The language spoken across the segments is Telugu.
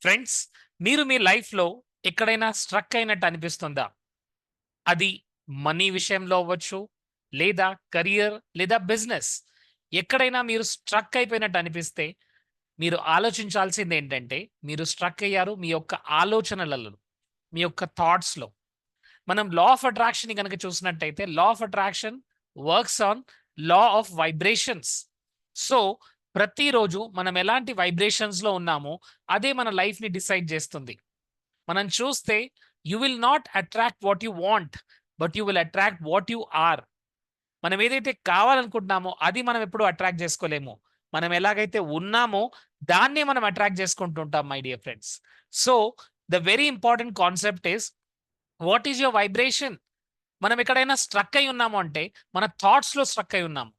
ఫ్రెండ్స్, మీరు మీ లైఫ్‌లో ఎక్కడైనా స్ట్రక్ అయినట్టు అనిపిస్తుందా? అది మనీ విషయంలో అవ్వచ్చు, లేదా కరియర్, లేదా బిజినెస్. ఎక్కడైనా మీరు స్ట్రక్ అయిపోయినట్టు అనిపిస్తే, మీరు ఆలోచించాల్సిందేంటంటే, మీరు స్ట్రక్ అయ్యారు మీ యొక్క ఆలోచనలలో, మీ యొక్క థాట్స్‌లో. మనం లా ఆఫ్ అట్రాక్షన్‌ని గనక చూసినట్టయితే, లా of attraction works on law of vibrations. So, ప్రతిరోజు మనం ఎలాంటి వైబ్రేషన్స్‌లో ఉన్నామో, అదే మన లైఫ్‌ని డిసైడ్ చేస్తుంది. మనం చూస్తే you will not attract what you want, but you will attract what you are. మనం ఏదైతే కావాలనుకుంటున్నామో అది మనం ఎప్పుడు అట్రాక్ట్ చేసుకోలేము. మనం ఎలాగైతే ఉన్నామో దాన్నే మనం అట్రాక్ట్ చేసుకుంటుంటాం my dear friends. So, the very important concept is what is your vibration? మనం ఎక్కడైనా స్ట్రక్ అయి ఉన్నాము అంటే మన థాట్స్‌లో స్ట్రక్ అయి ఉన్నాము.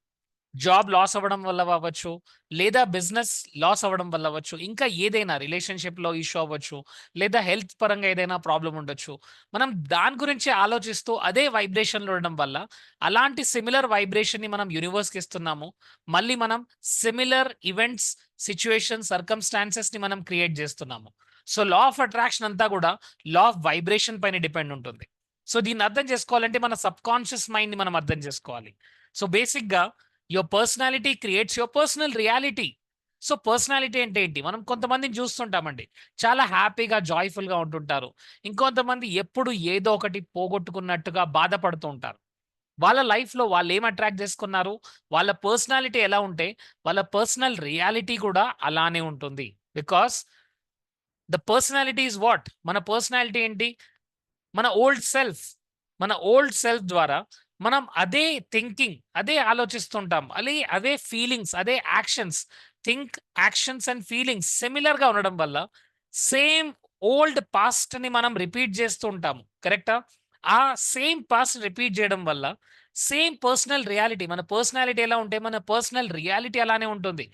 జాబ్ లాస్ అవ్వడం వల్ల అవ్వచ్చు, లేదా బిజినెస్ లాస్ అవ్వడం వల్ల అవ్వచ్చు, ఇంకా ఏదైనా రిలేషన్‌షిప్‌లో ఇష్యూ అవ్వచ్చు, లేదా హెల్త్ పరంగా ఏదైనా ప్రాబ్లమ్ ఉండొచ్చు. మనం దాని గురించి ఆలోచిస్తూ అదే వైబ్రేషన్‌లో ఉండడం వల్ల, అలాంటి సిమిలర్ వైబ్రేషన్‌ని మనం యూనివర్స్‌కి ఇస్తున్నాము. మళ్ళీ మనం సిమిలర్ ఈవెంట్స్, సిట్యుయేషన్స్, సర్కమ్‌స్టాన్సెస్‌ని మనం క్రియేట్ చేస్తున్నాము. సో, లా ఆఫ్ అట్రాక్షన్ అంతా కూడా లా ఆఫ్ వైబ్రేషన్ పైన డిపెండ్ ఉంటుంది. సో, దీన్ని అర్థం చేసుకోవాలంటే మన సబ్‌కాన్షియస్ మైండ్‌ని మనం అర్థం చేసుకోవాలి. సో, బేసిక్‌గా your personality creates your personal reality. So, personality అంటే ఏంటి? మనం కొంతమందిని చూస్తుంటామండి. చాలా హ్యాపీగా, జాయ్‌ఫుల్‌గా ఉంటుంటారు. ఇంకొంతమంది ఎప్పుడు ఏదో ఒకటి పోగొట్టుకున్నట్టుగా బాధపడుతూ ఉంటారు. వాళ్ళ లైఫ్‌లో వాళ్ళేం అట్రాక్ట్ చేసుకున్నారు, వాళ్ళ పర్సనాలిటీ ఎలా ఉంటే, వాళ్ళ పర్సనల్ రియాలిటీ కూడా అలానే ఉంటుంది. Because the personality is what? మన పర్సనాలిటీ ఏంటి? మన ఓల్డ్ సెల్ఫ్. మన ఓల్డ్ సెల్ఫ్ ద్వారా మనం అదే థింకింగ్, అదే ఆలోచిస్తుంటాం. అదే ఫీలింగ్స్, అదే actions. Think, actions and feelings సిమిలర్‌గా ఉండడం వల్ల సేమ్ ఓల్డ్ పాస్ట్‌ని మనం రిపీట్ చేస్తూ ఉంటాము. కరెక్టా? ఆ సేమ్ పాస్ట్ రిపీట్ చేయడం వల్ల సేమ్ పర్సనల్ రియాలిటీ, మన పర్సనాలిటీ ఎలా ఉంటే మన పర్సనల్ రియాలిటీ అలానే ఉంటుంది.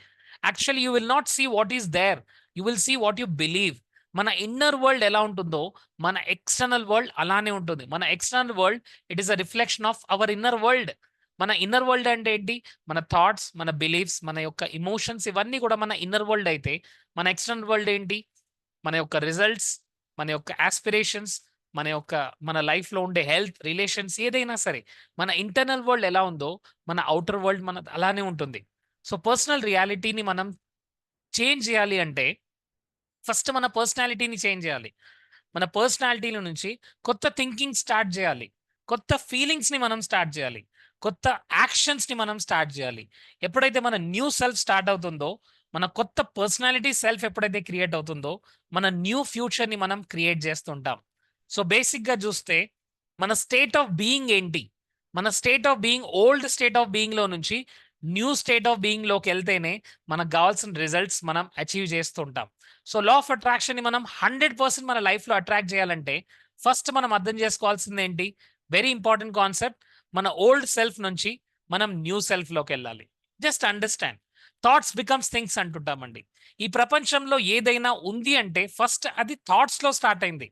Actually you will not see what is there. You will see what you believe. మన ఇన్నర్ వరల్డ్ ఎలా ఉంటుందో మన ఎక్స్టర్నల్ వరల్డ్ అలానే ఉంటుంది. మన external world it is a reflection of our inner world. మన ఇన్నర్ వరల్డ్ అంటే ఏంటి? మన థాట్స్, మన బిలీఫ్స్, మన యొక్క ఎమోషన్స్ ఇవన్నీ కూడా మన ఇన్నర్ వరల్డ్ అయితే, మన ఎక్స్టర్నల్ వరల్డ్ ఏంటి? మన యొక్క రిజల్ట్స్, మన యొక్క యాస్పిరేషన్స్, మన యొక్క మన లైఫ్‌లో ఉండే హెల్త్, రిలేషన్స్ ఏదైనా సరే. మన ఇంటర్నల్ వరల్డ్ ఎలా ఉందో, మన ఔటర్ వరల్డ్ మనది అలానే ఉంటుంది. సో, పర్సనల్ రియాలిటీని మనం చేంజ్ చేయాలి అంటే ఫస్ట్ మన పర్సనాలిటీని చేంజ్ చేయాలి. మన పర్సనాలిటీలో నుంచి కొత్త థింకింగ్ స్టార్ట్ చేయాలి. కొత్త ఫీలింగ్స్‌ని మనం స్టార్ట్ చేయాలి. కొత్త యాక్షన్స్‌ని మనం స్టార్ట్ చేయాలి. ఎప్పుడైతే మన న్యూ సెల్ఫ్ స్టార్ట్ అవుతుందో, మన కొత్త పర్సనాలిటీ సెల్ఫ్ ఎప్పుడైతే క్రియేట్ అవుతుందో, మన న్యూ ఫ్యూచర్‌ని మనం క్రియేట్ చేస్తుంటాం. సో, బేసిక్‌గా చూస్తే మన స్టేట్ ఆఫ్ బీయింగ్ ఏంటి? మన state of being old state of బీయింగ్‌లో నుంచి న్యూ స్టేట్ ఆఫ్ బీయింగ్‌లోకెళ్తేనే మనకు గావాల్సిన రిజల్ట్స్ మనం అచీవ్ చేస్తుంటాం. సో, లా ఆఫ్ అట్రాక్షన్‌ని మనం 100% మన లైఫ్‌లో అట్రాక్ట్ చేయాలంటే, ఫస్ట్ మనం అర్థం చేసుకోవాల్సిందేంటి? Very important concept. మన ఓల్డ్ సెల్ఫ్ నుంచి మనం న్యూ సెల్ఫ్‌లోకెళ్ళాలి. Just understand. Thoughts becomes things అంటుంటామండి. ఈ ప్రపంచంలో ఏదైనా ఉంది అంటే ఫస్ట్ అది థాట్స్‌లో స్టార్ట్ అయింది.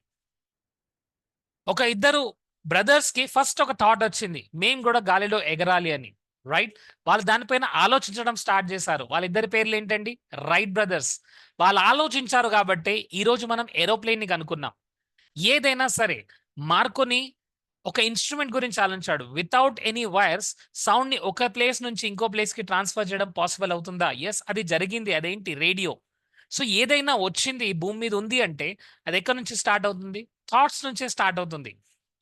ఒక ఇద్దరు బ్రదర్స్‌కి ఫస్ట్ ఒక థాట్ వచ్చింది. మేము గూడా గాలిలో ఎగరాలి అని. రైట్? వాళ్ళు దానిపైన ఆలోచించడం స్టార్ట్ చేశారు. వాళ్ళిద్దరి పేర్లేంటండి? Right brothers. వాళ్ళు ఆలోచించారు గాబట్టే ఈరోజు మనం ఏరోప్లేన్‌ని కనుక్కున్నాం. ఏదైనా సరే మార్కోని ఒక ఇన్‌స్ట్రుమెంట్ గురించి ఆలోచించాడు. వితౌట్ ఎనీ వైర్స్ సౌండ్‌ని ఒక ప్లేస్ నుంచి ఇంకో ప్లేస్‌కి ట్రాన్స్‌ఫర్ చేయడం పాసిబుల్ అవుతుందా? యెస్, అది జరిగింది. అదేంటి? రేడియో. సో, ఏదైనా వచ్చింది ఈ భూమి మీద ఉంది అంటే అది ఎక్కడి నుంచి స్టార్ట్ అవుతుంది? థాట్స్ నుంచే స్టార్ట్ అవుతుంది.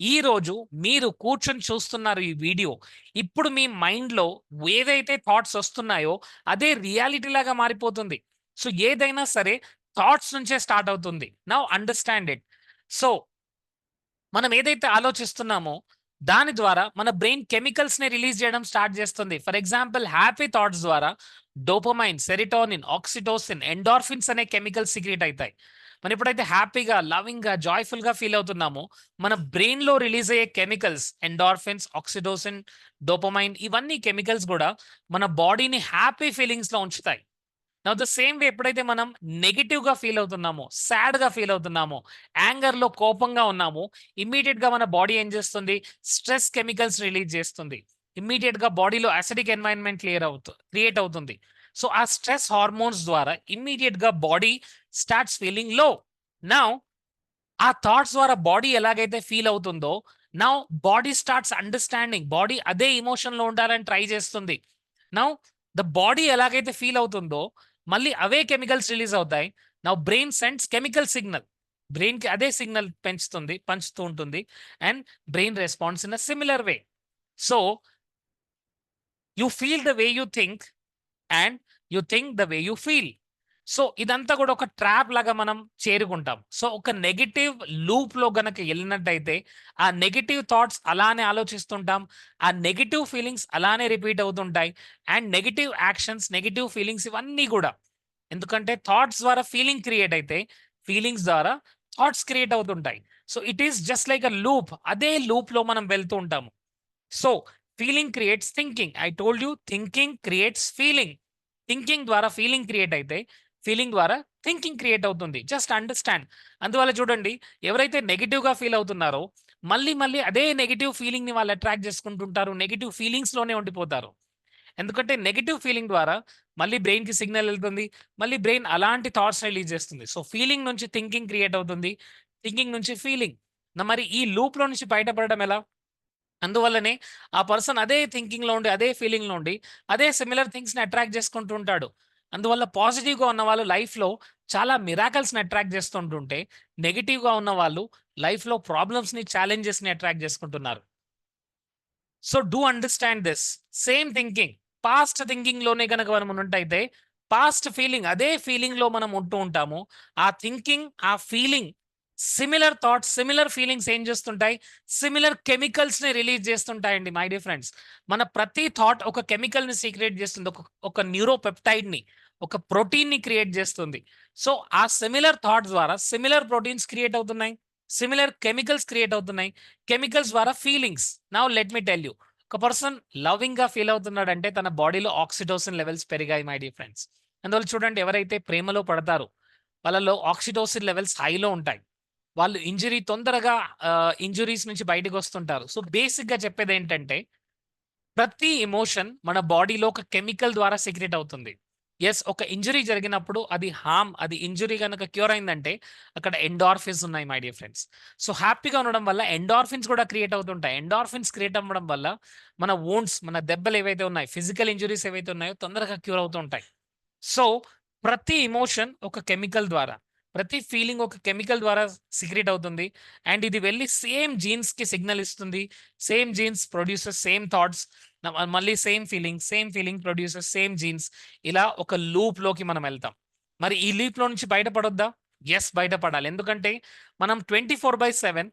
ఈరోజు మీరు కూర్చొని చూస్తున్నారు ఈ వీడియో. ఇప్పుడు మీ మైండ్‌లో ఏవైతే థాట్స్ వస్తున్నాయో అదే రియాలిటీ లాగా మారిపోతుంది. సో, ఏదైనా సరే థాట్స్ నుంచే స్టార్ట్ అవుతుంది. Now understand it. సో, మనం ఏదైతే ఆలోచిస్తున్నామో దాని ద్వారా మన బ్రెయిన్ కెమికల్స్‌ని రిలీజ్ చేయడం స్టార్ట్ చేస్తుంది. ఫర్ ఎగ్జాంపుల్ హ్యాపీ థాట్స్ ద్వారా డోపమైన్, సెరోటోనిన్, ఆక్సిటోసిన్, ఎండార్ఫిన్స్ అనే కెమికల్స్ సీక్రెట్ అయితాయి. మనం ఎప్పుడైతే హ్యాపీగా, లవింగ్‌గా, జాయ్‌ఫుల్‌గా ఫీల్ అవుతున్నామో మన బ్రెయిన్‌లో రిలీజ్ అయ్యే కెమికల్స్ ఎండార్ఫిన్స్, ఆక్సిటోసిన్, డోపమైన్ ఇవన్నీ కెమికల్స్ గూడా మన బాడీని హ్యాపీ ఫీలింగ్స్‌లో ఉంచుతాయి. నౌ ద సేమ్ వే ఎప్పుడైతే మనం నెగెటివ్‌గా ఫీల్ అవుతున్నామో, సాడ్‌గా ఫీల్ అవుతున్నామో, యాంగర్‌లో కోపంగా ఉన్నామో, ఇమ్మీడియేట్‌గా మన బాడీ ఏం చేస్తుంది? స్ట్రెస్ కెమికల్స్ రిలీజ్ చేస్తుంది. ఇమ్మీడియేట్‌గా బాడీలో అసిడిక్ ఎన్వైర్న్‌మెంట్ క్రియేట్ అవుతుంది. సో ఆ స్ట్రెస్ హార్మోన్స్ ద్వారా ఇమ్మీడియట్ గా బాడీ స్టార్ట్స్ ఫీలింగ్ లో. నౌ ఆ థాట్స్ ద్వారా బాడీ ఎలాగైతే ఫీల్ అవుతుందో, now body starts understanding, body అదే ఎమోషన్ లో ఉండాలని ట్రై చేస్తుంది. నౌ ద బాడీ ఎలాగైతే ఫీల్ అవుతుందో మళ్ళీ అవే కెమికల్స్ రిలీజ్ అవుతాయి. Now brain sends chemical signal, brain కి అదే సిగ్నల్ పంచుతూ ఉంటుంది. And brain response in a similar way. So you feel the way you think and you think the way you feel. So ఇదంతా కూడా ఒక ట్రాప్ లాగా మనం చేరుకుంటాం. సో ఒక నెగటివ్ లూప్ లో గనక వెళ్ళినట్టయితే ఆ నెగటివ్ థాట్స్ అలానే ఆలోచిస్తుంటాం, ఆ నెగటివ్ ఫీలింగ్స్ అలానే రిపీట్ అవుతుంటాయి. And negative actions, negative feelings ఇవన్నీ కూడా, ఎందుకంటే థాట్స్ ద్వారా ఫీలింగ్ క్రియేట్ అయితే ఫీలింగ్స్ ద్వారా థాట్స్ క్రియేట్ అవుతుంటాయి. So it is just like a loop, అదే లూప్ లో మనం వెళ్తూ ఉంటాము. So feeling creates thinking. I told you thinking creates feeling. Thinking ద్వారా ఫీలింగ్ క్రియేట్ అయితే ఫీలింగ్ ద్వారా థింకింగ్ క్రియేట్ అవుతుంది. Just understand. అందువల్ల చూడండి, ఎవరైతే నెగిటివ్ గా ఫీల్ అవుతున్నారో మళ్ళీ మళ్ళీ అదే నెగిటివ్ ఫీలింగ్ ని వాళ్ళు అట్రాక్ట్ చేసుకుంటుంటారు, నెగిటివ్ ఫీలింగ్స్ లోనే ఉండిపోతారు. ఎందుకంటే నెగిటివ్ ఫీలింగ్ ద్వారా మళ్ళీ బ్రెయిన్ కి సిగ్నల్ వెళ్తుంది, మళ్ళీ బ్రెయిన్ అలాంటి థాట్స్ రిలీజ్ చేస్తుంది. సో ఫీలింగ్ నుంచి థింకింగ్ క్రియేట్ అవుతుంది, థింకింగ్ నుంచి ఫీలింగ్. మరి ఈ లూప్ లో నుంచి బయటపడడం ఎలా? అందువల్లనే ఆ పర్సన్ అదే థింకింగ్‌లో ఉండి, అదే ఫీలింగ్‌లో ఉండి, అదే సిమిలర్ థింగ్స్‌ని అట్రాక్ట్ చేసుకుంటూ ఉంటాడు. అందువల్ల పాజిటివ్‌గా ఉన్నవాళ్ళు లైఫ్‌లో చాలా మిరాకిల్స్‌ని అట్రాక్ట్ చేస్తుంటుంటే, నెగెటివ్‌గా ఉన్నవాళ్ళు లైఫ్‌లో ప్రాబ్లమ్స్‌ని, ఛాలెంజెస్‌ని అట్రాక్ట్ చేసుకుంటున్నారు. So do understand this. Same thinking, past థింకింగ్‌లోనే గనక మనం ఉన్నట్టయితే, పాస్ట్ ఫీలింగ్ అదే ఫీలింగ్‌లో మనం ఉంటూ ఉంటాము. ఆ థింకింగ్, ఆ feeling, similar thoughts, similar feelings ఏం చేస్తుంటాయి? సిమిలర్ కెమికల్స్‌ని రిలీజ్ చేస్తుంటాయండి మై డియర్ ఫ్రెండ్స్. మన ప్రతి థాట్ ఒక కెమికల్‌ని సీక్రెట్ చేస్తుంది. ఒక న్యూరోపెప్టైడ్‌ని, ఒక ప్రోటీన్‌ని క్రియేట్ చేస్తుంది. సో ఆ సిమిలర్ థాట్ ద్వారా సిమిలర్ ప్రోటీన్స్ క్రియేట్ అవుతున్నాయి. సిమిలర్ కెమికల్స్ క్రియేట్ అవుతున్నాయి. కెమికల్స్ ద్వారా feelings. Now let me tell you. ఒక పర్సన్ లవింగ్ గా ఫీల్ అవుతున్నాడంటే తన బాడీలో ఆక్సిటోసిన్ లెవెల్స్ పెరిగాయి మై డియర్ ఫ్రెండ్స్. అందువల్ల చూడండి, ఎవరైతే ప్రేమలో పడతారో వాళ్ళలో ఆక్సిటోసిన్ లెవెల్స్ హైలో ఉంటాయి. వాళ్ళు తొందరగా ఇంజురీస్ నుంచి బయటకు వస్తుంటారు. సో బేసిక్ గా చెప్పేది ఏంటంటే, ప్రతి ఎమోషన్ మన బాడీలో ఒక కెమికల్ ద్వారా సీక్రెట్ అవుతుంది. యెస్, ఒక ఇంజరీ జరిగినప్పుడు అది ఇంజరీ గనక క్యూర్ అయిందంటే అక్కడ ఎండార్ఫిన్స్ ఉన్నాయి మై డియర్ ఫ్రెండ్స్. సో హ్యాపీగా ఉండడం వల్ల ఎండార్ఫిన్స్ కూడా క్రియేట్ అవుతుంటాయి. ఎండార్ఫిన్స్ క్రియేట్ అవ్వడం వల్ల మన వూండ్స్, మన దెబ్బలు ఏవైతే ఉన్నాయి, ఫిజికల్ ఇంజురీస్ ఏవైతే ఉన్నాయో తొందరగా క్యూర్ అవుతూ ఉంటాయి. సో, ప్రతి ఎమోషన్ ఒక కెమికల్ ద్వారా, ప్రతి ఫీలింగ్ ఒక కెమికల్ ద్వారా సీక్రెట్ అవుతుంది. అండ్ ఇది వెళ్లి సేమ్ జీన్స్‌కి సిగ్నల్ ఇస్తుంది. Same genes produces same thoughts. మళ్ళీ same feeling produces same genes. ఇలా ఒక లూప్‌లోకి మనం ఎళ్తాం. మరి ఈ లూప్‌లో నుంచి బయటపడొద్దా? యెస్, బయటపడాలి. ఎందుకంటే మనం 24/7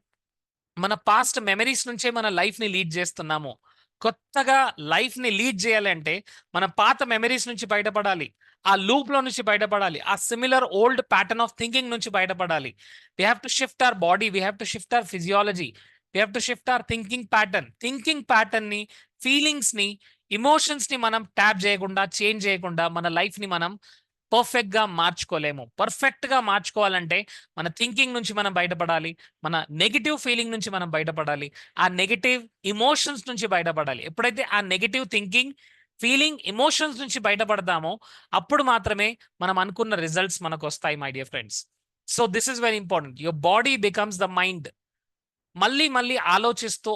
మన పాస్ట్ మెమరీస్ నుంచే మన లైఫ్‌ని లీడ్ చేస్తున్నాము. కొత్తగా లైఫ్‌ని లీడ్ చేయాలంటే మన పాత మెమరీస్ నుంచి బయటపడాలి. ఆ లూప్‌లో నుంచి బయటపడాలి. ఆ similar old pattern of thinking నుంచి బయటపడాలి. We have to shift our body. We have to shift our physiology. We have to shift our thinking pattern. Thinking ప్యాటర్న్‌ని, ఫీలింగ్స్‌ని, ఎమోషన్స్‌ని మనం ట్యాప్ చేయకుండా, చేంజ్ చేయకుండా మన లైఫ్‌ని మనం పర్ఫెక్ట్‌గా మార్చుకోలేము. పర్ఫెక్ట్‌గా మార్చుకోవాలంటే మన థింకింగ్ నుంచి మనం బయటపడాలి. మన నెగెటివ్ ఫీలింగ్ నుంచి మనం బయటపడాలి. ఆ నెగెటివ్ ఎమోషన్స్ నుంచి బయటపడాలి. ఎప్పుడైతే ఆ నెగెటివ్ థింకింగ్, ఫీలింగ్, ఎమోషన్స్ నుంచి బయటపడతామో అప్పుడు మాత్రమే మనం అనుకున్న రిజల్ట్స్ మనకొస్తాయి my dear friends. So this is very important. Your body becomes the mind. మళ్ళీ మళ్ళీ ఆలోచిస్తూ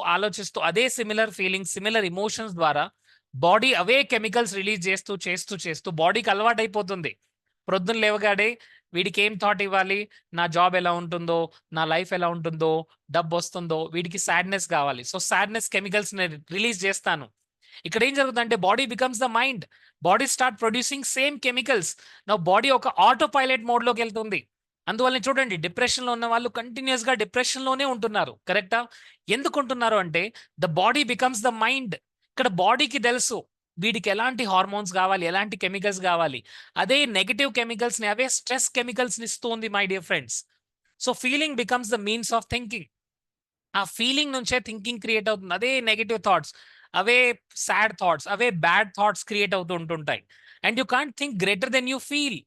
అదే సిమిలర్ ఫీలింగ్స్, సిమిలర్ ఎమోషన్స్ ద్వారా బాడీ అవే కెమికల్స్ రిలీజ్ చేస్తూ బాడీకి అలవాటైపోతుంది. ప్రొద్దున లేవగానే వీడికి ఏం థాట్ ఇవ్వాలి? నా జాబ్ ఎలా ఉంటుందో, నా లైఫ్ ఎలా ఉంటుందో, డబ్బొస్తుందో, వీడికి సాడ్‌నెస్ కావాలి. సో సాడ్‌నెస్ కెమికల్స్ నేను రిలీజ్ చేస్తాను. ఇక్కడ ఏం జరుగుతుందంటే body becomes the mind. Body start producing same chemicals. Now body ఒక ఆటో పైలట్ మోడ్‌లోకి వెళ్తుంది. అందువల్లనే చూడండి, డిప్రెషన్‌లో ఉన్న వాళ్ళు కంటిన్యూయస్‌గా డిప్రెషన్‌లోనే ఉంటున్నారు. కరెక్టా? ఎందుకుంటున్నారు అంటే the body becomes the mind. ఇక్కడ బాడీకి తెలుసు వీడికి ఎలాంటి హార్మోన్స్ గావాలి, ఎలాంటి కెమికల్స్ గావాలి. అదే నెగెటివ్ కెమికల్స్‌ని, అవే స్ట్రెస్ కెమికల్స్‌ని ఇస్తుంది my dear friends. So feeling becomes the means of thinking. ఆ ఫీలింగ్ నుంచే థింకింగ్ క్రియేట్ అవుతుంది. అదే నెగెటివ్ థాట్స్, అవే సాడ్ థాట్స్, అవే బ్యాడ్ థాట్స్ క్రియేట్ అవుతూ ఉంటుంటాయి. And you can't think greater than you feel.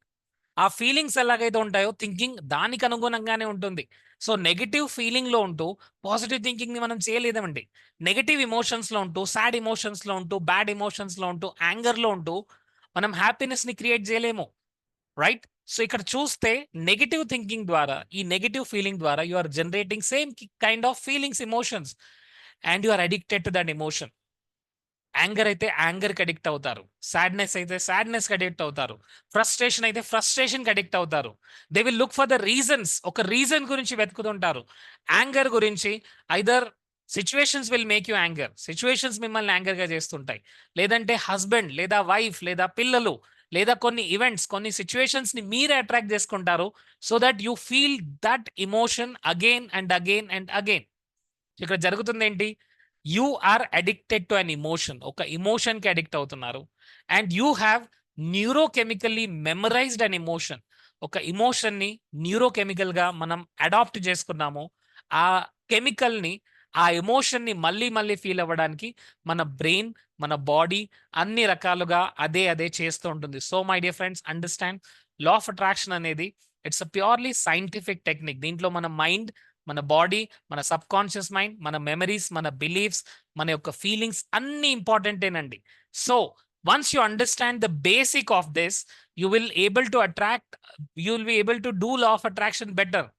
ఆ ఫీలింగ్స్ ఎలాగైతే ఉంటాయో థింకింగ్ దానికి అనుగుణంగానే ఉంటుంది. సో నెగెటివ్ ఫీలింగ్‌లో ఉంటూ పాజిటివ్ థింకింగ్‌ని మనం చేయలేదండి. నెగెటివ్ ఎమోషన్స్‌లో ఉంటూ, సాడ్ ఎమోషన్స్‌లో ఉంటూ, బ్యాడ్ ఎమోషన్స్‌లో ఉంటూ, యాంగర్‌లో ఉంటూ మనం హ్యాపీనెస్ని క్రియేట్ చేయలేము, రైట్? సో ఇక్కడ చూస్తే నెగటివ్ థింకింగ్ ద్వారా, ఈ నెగటివ్ ఫీలింగ్ ద్వారా you are generating same kind of feelings, emotions, and you are addicted to that emotion. Anger అయితే యాంగర్కి అడిక్ట్ అవుతారు, సాడ్నెస్ అయితే సాడ్నెస్కి అడిక్ట్ అవుతారు, ఫ్రస్ట్రేషన్ అయితే ఫ్రస్ట్రేషన్కి అడిక్ట్ అవుతారు. They will look for the reasons, ఒక రీజన్ గురించి వెతుకుతుంటారు. యాంగర్ గురించి either situations will make you anger, situations మిమ్మల్ని యాంగర్గా చేస్తుంటాయి, లేదంటే హస్బెండ్ లేదా వైఫ్ లేదా పిల్లలు లేదా కొన్ని ఈవెంట్స్, కొన్ని సిచ్యువేషన్స్ని మీరే అట్రాక్ట్ చేసుకుంటారు, so that you feel that emotion again and again and again. ఇక్కడ జరుగుతుంది ఏంటి? You are addicted to an emotion, ఒక ఇమోషన్ కి అడిక్ట్ అవుతున్నారు. And you have neurochemically memorized an emotion, ఒక ఇమోషన్ ని న్యూరోకెమికల్ గా మనం అడాప్ట్ చేసుకున్నాము. ఆ కెమికల్ ని, ఆ ఎమోషన్ ని మళ్ళీ మళ్ళీ ఫీల్ అవ్వడానికి మన బ్రెయిన్, మన బాడీ అన్ని రకాలుగా అదే అదే చేస్తూ ఉంటుంది. So my dear friends, understand, law of attraction అనేది it's a purely scientific technique. దీంట్లో మన మైండ్, మన బాడీ, మన సబ్ కాన్షియస్ మైండ్, మన మెమరీస్, మన బిలీఫ్స్, మన యొక్క ఫీలింగ్స్ అన్ని ఇంపార్టెంటేనండి. So once you understand the basic of this, you will able to attract, you will be able to do law of attraction better.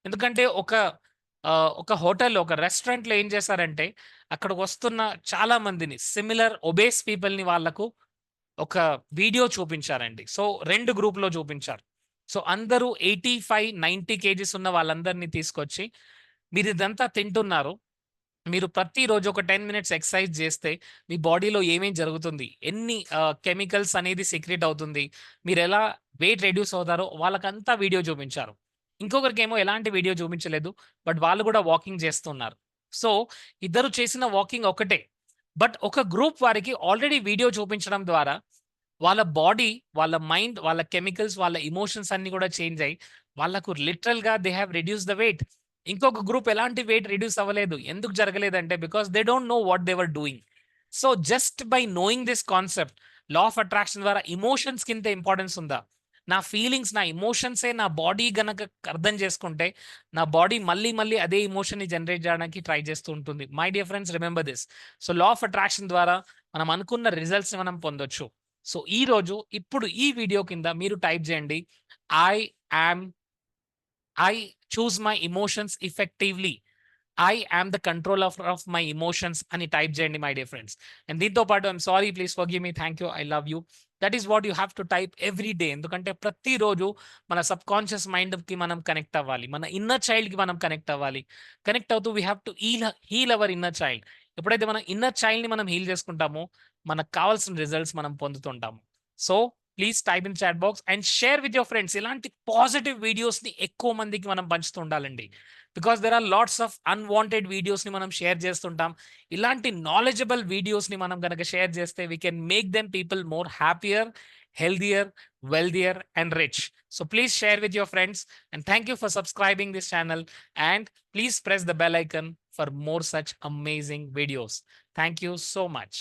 ఎందుకంటే ఒక హోటల్, ఒక రెస్టారెంట్లో ఏం చేశారంటే, అక్కడికి వస్తున్న చాలా మందిని, సిమిలర్ ఒబేస్ పీపుల్ని వాళ్ళకు ఒక వీడియో చూపించారండి. సో 2 గ్రూప్‌లో చూపించారు. సో అందరూ 85, 90 కేజీస్ ఉన్న వాళ్ళందరిని తీసుకొచ్చి, మీరిదంతా తింటున్నారు, మీరు ప్రతిరోజు ఒక 10 మినిట్స్ ఎక్సర్సైజ్ చేస్తే మీ బాడీలో ఏమేం జరుగుతుంది, ఎన్ని కెమికల్స్ అనేది సెక్రెట్ అవుతుంది, మీరెలా వెయిట్ రెడ్యూస్ అవుతారో వాళ్ళకంతా వీడియో చూపించారు. ఇంకొకరికేమో ఎలాంటి వీడియో చూపించలేదు. బట్ వాళ్ళు కూడా వాకింగ్ చేస్తున్నారు. సో ఇద్దరు చేసిన వాకింగ్ ఒకటే. బట్ ఒక గ్రూప్ వారికి ఆల్రెడీ వీడియో చూపించడం ద్వారా వాళ్ళ బాడీ, వాళ్ళ మైండ్, వాళ్ళ కెమికల్స్, వాళ్ళ ఎమోషన్స్ అన్నీ కూడా చేంజ్ అయ్యి వాళ్ళకు లిటరల్‌గా they have reduced the weight. ఇంకొక గ్రూప్ ఎలాంటి వెయిట్ రిడ్యూస్ అవ్వలేదు. ఎందుకు జరగలేదంటే because they don't know what they were doing. So just by knowing this concept, law of attraction ద్వారా ఎమోషన్స్‌కి ఇంత ఇంపార్టెన్స్ ఉందా? నా ఫీలింగ్స్, నా ఎమోషన్సే నా బాడీ గనక అర్థం చేసుకుంటే, నా బాడీ మళ్ళీ మళ్ళీ అదే ఎమోషన్‌ని జనరేట్ చేయడానికి ట్రై చేస్తూ ఉంటుంది. My dear friends, remember this. So law of attraction ద్వారా మనం అనుకున్న రిజల్ట్స్‌ని మనం పొందొచ్చు. సో ఈరోజు ఇప్పుడు ఈ వీడియో కింద మీరు టైప్ చేయండి, I am I choose my emotions effectively. I am the control of my emotions అని టైప్ చేయండి మై డియర్ ఫ్రెండ్స్. అండ్ దీంతో పాటు I'm sorry, please forgive me, thank you, I love you. That is what you have to type every day. ఎందుకంటే ప్రతిరోజు మన సబ్ కాన్షియస్ మైండ్‌కి మనం కనెక్ట్ అవ్వాలి. మన ఇన్నర్ చైల్డ్‌కి మనం కనెక్ట్ అవ్వాలి. కనెక్ట్ అవుతూ we have to heal our inner child. ఎప్పుడైతే మనం ఇన్నర్ చైల్డ్‌ని మనం హీల్ చేసుకుంటామో, మనకు కావాల్సిన రిజల్ట్స్ మనం పొందుతుంటాము. So please type in chat box and share with your friends. ఇలాంటి పాజిటివ్ వీడియోస్‌ని ఎక్కువ మందికి మనం పంచుతూ ఉండాలండి. Because there are lots of unwanted వీడియోస్‌ని మనం షేర్ చేస్తుంటాం. ఇలాంటి నాలెడ్జబుల్ వీడియోస్‌ని మనం గనక షేర్ చేస్తే we can make them people more happier, healthier, wealthier, and rich. So please share with your friends, and thank you for subscribing this channel, and please press the bell icon for more such amazing videos. Thank you so much.